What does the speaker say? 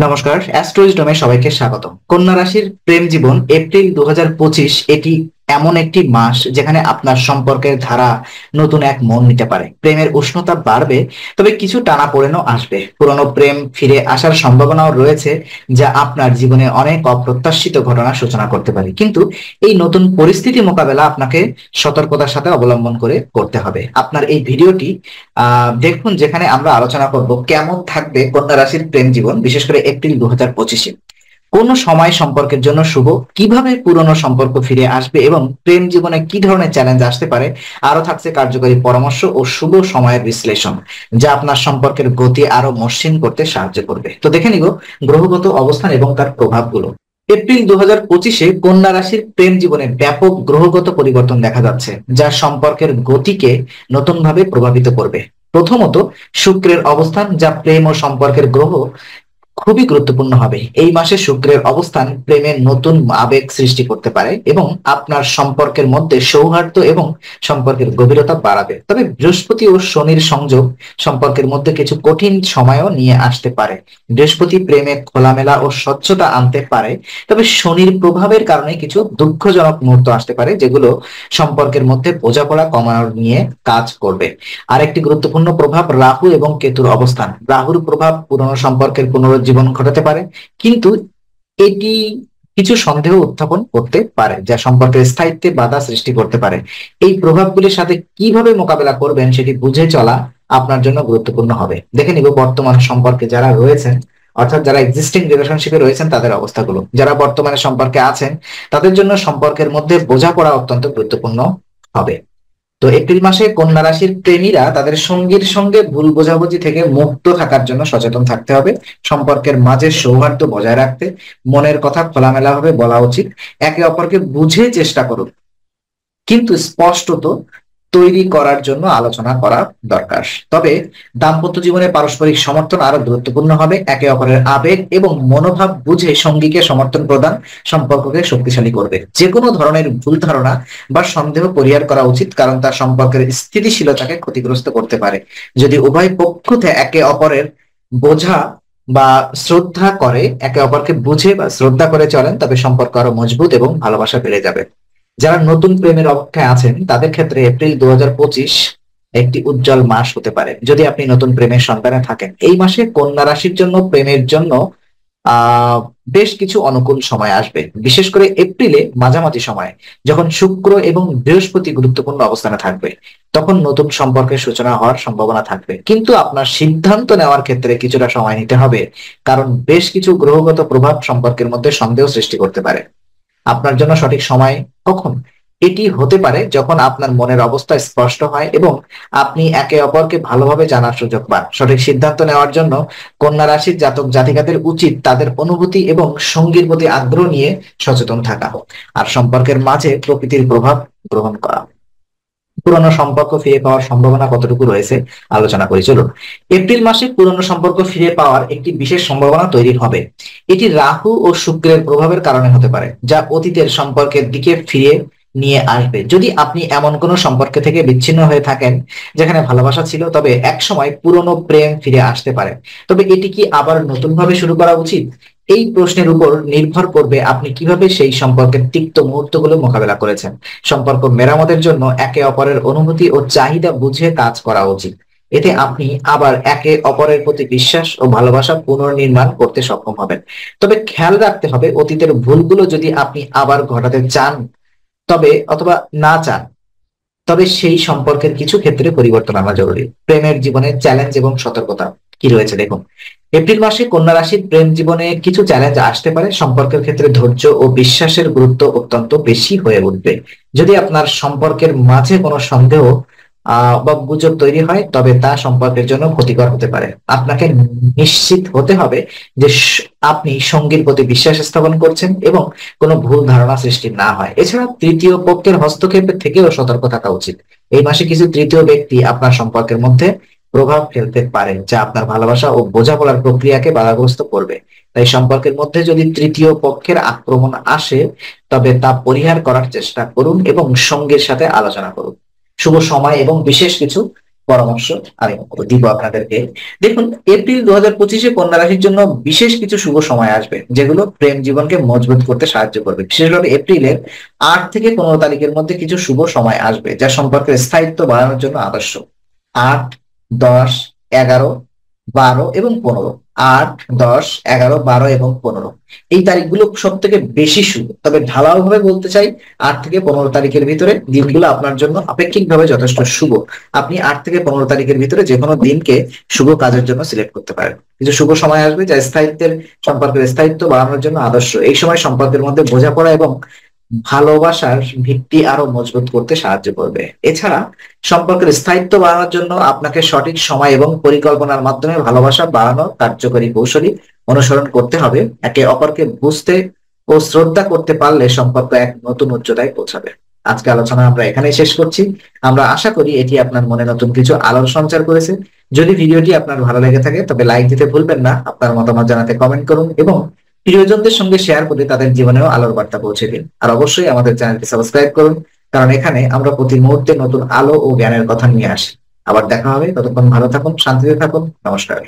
নমস্কার, অ্যাস্ট্রোইজডমে সবাইকে স্বাগত। কন্যা রাশির প্রেম জীবন এপ্রিল 2025 এটি এমন একটি মাস যেখানে আপনার সম্পর্কের ধারা নতুন এক মন নিতে পারে। প্রেমের উষ্ণতা বাড়বে, তবে কিছু টানাপোড়েনও আসবে। পুরনো প্রেম ফিরে আসার সম্ভাবনাও রয়েছে, যা আপনার জীবনে অনেক অপ্রত্যাশিত ঘটনার সূচনা করতে পারে। কিন্তু এই নতুন পরিস্থিতি মোকাবেলা আপনাকে সতর্কতার সাথে অবলম্বন করে করতে হবে। আপনার এই ভিডিওটি দেখুন, যেখানে আমরা আলোচনা করব কেমন থাকবে কন্যা রাশির প্রেম জীবন, বিশেষ করে এপ্রিল 2025-এ। কোন সময় সম্পর্কের জন্য শুভ, কিভাবে পুরনো সম্পর্ক ফিরে আসবে এবং প্রেম জীবনে কি ধরনের চ্যালেঞ্জ আসতে পারে। আরো থাকছে কার্যকরী পরামর্শ ও শুভ সময়ের বিশ্লেষণ, যা আপনার সম্পর্কের গতি আরো মসৃণ করতে সাহায্য করবে। তো দেখে নিব গ্রহগত অবস্থান এবং তার প্রভাবগুলো। এপ্রিল 2025-এ কন্যা রাশির প্রেম জীবনে ব্যাপক গ্রহগত পরিবর্তন দেখা যাচ্ছে, যা সম্পর্কের গতিকে নতুনভাবে প্রভাবিত করবে। প্রথমত, শুক্রের অবস্থান, যা প্রেম ও সম্পর্কের গ্রহ, খুবই গুরুত্বপূর্ণ হবে। এই মাসে শুক্রের অবস্থান প্রেমের নতুন আবেগ সৃষ্টি করতে পারে এবং আপনার সম্পর্কের মধ্যে সৌহার্দ্য এবং সম্পর্কের গভীরতা বাড়াবে। তবে বৃহস্পতি ও শনির সংযোগ সম্পর্কের মধ্যে কিছু কঠিন সময়ও নিয়ে আসতে পারে। বৃহস্পতি প্রেমে খোলামেলা ও স্বচ্ছতা আনতে পারে, তবে শনির প্রভাবের কারণে কিছু দুঃখজনক মুহূর্ত আসতে পারে, যেগুলো সম্পর্কের মধ্যে বোঝাপড়া কমানোর নিয়ে কাজ করবে। আরেকটি গুরুত্বপূর্ণ প্রভাব রাহু এবং কেতুর অবস্থান। রাহুর প্রভাব পুরনো সম্পর্কের পুনরুজ্জীবন ঘটাতে পারে, কিন্তু এটি কিছু সন্দেহ উত্থাপন করতে পারে, যা সম্পর্কের স্থায়িত্বে বাধা সৃষ্টি করতে পারে। এই প্রভাবগুলির সাথে কিভাবে মোকাবেলা করবেন সেটি বুঝে চলা আপনার জন্য গুরুত্বপূর্ণ হবে। দেখে নিব বর্তমান সম্পর্কে যারা রয়েছেন, অর্থাৎ যারা এক্সিস্টিং রিলেশনশিপে রয়েছেন তাদের অবস্থাগুলো। যারা বর্তমানে সম্পর্কে আছেন তাদের জন্য সম্পর্কের মধ্যে বোঝাপড়া অত্যন্ত গুরুত্বপূর্ণ হবে। তো এপ্রিল মাসে কন্যা রাশির প্রেমীরা তাদের সঙ্গীর সঙ্গে ভুল বোঝাবুঝি থেকে মুক্ত থাকার জন্য সচেতন থাকতে হবে। সম্পর্কের মাঝে সৌহার্দ্য বজায় রাখতে মনের কথা খোলামেলা ভাবে বলা উচিত। একে অপরকে বুঝে চেষ্টা করুন, কিন্তু স্পষ্টত তৈরি করার জন্য আলোচনা করা দরকার। তবে দাম্পত্য জীবনে পারস্পরিক সমর্থন আরো গুরুত্বপূর্ণ হবে। একে অপরের আবেগ এবং মনোভাব বুঝে সঙ্গীকে সমর্থন প্রদান সম্পর্ককে শক্তিশালী করবে। যে কোনো ধরনের ভুল ধারণা বা সন্দেহ পরিহার করা উচিত, কারণ তা সম্পর্কের স্থিতিশীলতাকে ক্ষতিগ্রস্ত করতে পারে। যদি উভয় পক্ষ থেকে একে অপরের বোঝা বা শ্রদ্ধা করে, একে অপরকে বুঝে বা শ্রদ্ধা করে চলেন, তবে সম্পর্ক আরো মজবুত এবং ভালোবাসা বেড়ে যাবে। যারা নতুন প্রেমের অপেক্ষায় আছেন তাদের ক্ষেত্রে এপ্রিল 2025 একটি উজ্জ্বল মাস হতে পারে। যদি আপনি নতুন প্রেমের সন্ধানে থাকেন, এই মাসে কন্যা রাশির জন্য প্রেমের জন্য আহ বেশ কিছু অনুকূল সময় আসবে, বিশেষ করে এপ্রিলে মাঝামাঝি সময়ে, যখন শুক্র এবং বৃহস্পতি গুরুত্বপূর্ণ অবস্থানে থাকবে। তখন নতুন সম্পর্কের সূচনা হওয়ার সম্ভাবনা থাকবে, কিন্তু আপনার সিদ্ধান্ত নেওয়ার ক্ষেত্রে কিছুটা সময় নিতে হবে, কারণ বেশ কিছু গ্রহগত প্রভাব সম্পর্কের মধ্যে সন্দেহ সৃষ্টি করতে পারে। আপনার জন্য সঠিক সময় কখন? এটি হতে পারে যখন আপনার মনের অবস্থা স্পষ্ট হয় এবং আপনি একে অপরকে ভালোভাবে জানার সুযোগ পান। সঠিক সিদ্ধান্ত নেওয়ার জন্য কন্যা রাশির জাতক জাতিকাদের উচিত তাদের অনুভূতি এবং সঙ্গীর প্রতি আগ্রহ নিয়ে সচেতন থাকা, আর সম্পর্কের মাঝে প্রকৃতির প্রভাব গ্রহণ করা। পুরনো সম্পর্ক ফিরে পাওয়ার সম্ভাবনা কতটুকু রয়েছে আলোচনা করি, চলুন। এপ্রিল মাসে পুরনো সম্পর্ক ফিরে পাওয়ার একটি বিশেষ সম্ভাবনা তৈরি হবে। এটি রাহু ও শুক্রের প্রভাবের কারণে হতে পারে, যা অতীতের সম্পর্কের দিকে ফিরে নিয়ে আসবে। যদি আপনি এমন কোনো সম্পর্ক থেকে বিচ্ছিন্ন হয়ে থাকেন যেখানে ভালোবাসা ছিল, তবে এক সময় পুরনো প্রেম ফিরে আসতে পারে। তবে এটি কি আবার নতুন ভাবে শুরু করা উচিত? এই প্রশ্নের উপর নির্ভর করবে আপনি কিভাবে সেই সম্পর্কের তিক্ত মুহূর্তগুলো মোকাবেলা করেছেন। সম্পর্ক মেরামতের জন্য একে অপরের অনুভূতি ও চাহিদা বুঝে কাজ করা উচিত। এতে আপনি আবার একে অপরের প্রতি বিশ্বাস ও ভালোবাসা পুনর্নির্মাণ করতে সক্ষম হবেন। তবে খেয়াল রাখতে হবে, অতীতের ভুলগুলো যদি আপনি আবার ঘটাতে চান তবে অথবা না চান, তবে সেই সম্পর্কের কিছু ক্ষেত্রে পরিবর্তন আনা জরুরি। প্রেমের জীবনে চ্যালেঞ্জ এবং সতর্কতা কি রয়েছে দেখুন। এপ্রিল মাসে কন্যা রাশির প্রেম জীবনে কিছু চ্যালেঞ্জ আসতে পারে। সম্পর্কের ক্ষেত্রে ধৈর্য ও বিশ্বাসের গুরুত্ব অত্যন্ত বেশি হয়ে উঠবে। যদি আপনার সম্পর্কের মাঝে কোনো সন্দেহ বা গুজব তৈরি হয়, তবে তা সম্পর্কের জন্য ক্ষতিকর হতে পারে। আপনাকে নিশ্চিত হতে হবে যে আপনি সঙ্গীর প্রতি বিশ্বাস স্থাপন করছেন এবং কোনো ভুল ধারণা সৃষ্টি না হয়। এছাড়া তৃতীয় পক্ষের হস্তক্ষেপের থেকেও সতর্ক থাকা উচিত। এই মাসে কিছু তৃতীয় ব্যক্তি আপনার সম্পর্কের মধ্যে প্রভাব ফেলতে পারে, যা আপনার ভালোবাসা ও বোঝাপড়ার প্রক্রিয়াকে বাধাগ্রস্ত করবে। তাই সম্পর্কের মধ্যে যদি তৃতীয় পক্ষের আক্রমণ আসে, তবে তা পরিহার করার চেষ্টা করুন এবং সঙ্গীর সাথে আলোচনা করুন। শুভ সময় এবং বিশেষ কিছু পরামর্শ আমি দিব আপনাদেরকে। দেখুন, এপ্রিল 2025-এ কন্যা রাশির জন্য বিশেষ কিছু শুভ সময় আসবে, যেগুলো প্রেম জীবনকে মজবুত করতে সাহায্য করবে। বিশেষভাবে এপ্রিলের 8 থেকে 15 তারিখের মধ্যে কিছু শুভ সময় আসবে, যা সম্পর্কের স্থায়িত্ব বাড়ানোর জন্য আদর্শ। 8, 10, 11, 12 এবং 15। 8, 10, 11, 12 এবং 15 এই তারিখগুলো সব থেকে বেশি শুভ। তবে ঢালাও ভাবে বলতে চাই, 8 থেকে 15 তারিখের ভিতরে দিনগুলো আপনার জন্য আপেক্ষিকভাবে যথেষ্ট শুভ। আপনি 8 থেকে 15 তারিখের ভিতরে যে কোনো দিনকে শুভ কাজের জন্য সিলেক্ট করতে পারেন। কিছু শুভ সময় আসবে যা সম্পর্কের স্থায়িত্ব বাড়ানোর জন্য আদর্শ। এই সময় সম্পর্কের মধ্যে বোঝাপড়া এবং ভালোবাসার ভিত্তি আরো মজবুত করতে সাহায্য করবে। এছাড়া সম্পর্কের স্থায়িত্ব বাড়ানোর জন্য আপনাকে সঠিক সময় এবং পরিকল্পনার মাধ্যমে ভালোবাসা বাড়ানোর কার্যকরী কৌশলী অনুসরণ করতে হবে। একে অপরকে বুঝতে ও শ্রদ্ধা করতে পারলে সম্পর্ক এক নতুন উচ্চতায় পৌঁছাবে। আজকে আলোচনা আমরা এখানেই শেষ করছি। আমরা আশা করি এটি আপনার মনে নতুন কিছু আলোর সঞ্চার করেছে। যদি ভিডিওটি আপনার ভালো লেগে থাকে তবে লাইক দিতে ভুলবেন না। আপনার মতামত জানাতে কমেন্ট করুন এবং প্রিয়জনদের সঙ্গে শেয়ার করে তাদের জীবনেও আলোর বার্তা পৌঁছে দিন। আর অবশ্যই আমাদের চ্যানেলটি সাবস্ক্রাইব করুন, কারণ এখানে আমরা প্রতি মুহূর্তে নতুন আলো ও জ্ঞানের কথা নিয়ে আসি। আবার দেখা হবে, ততক্ষণ ভালো থাকুন, শান্তিতে থাকুন। নমস্কার।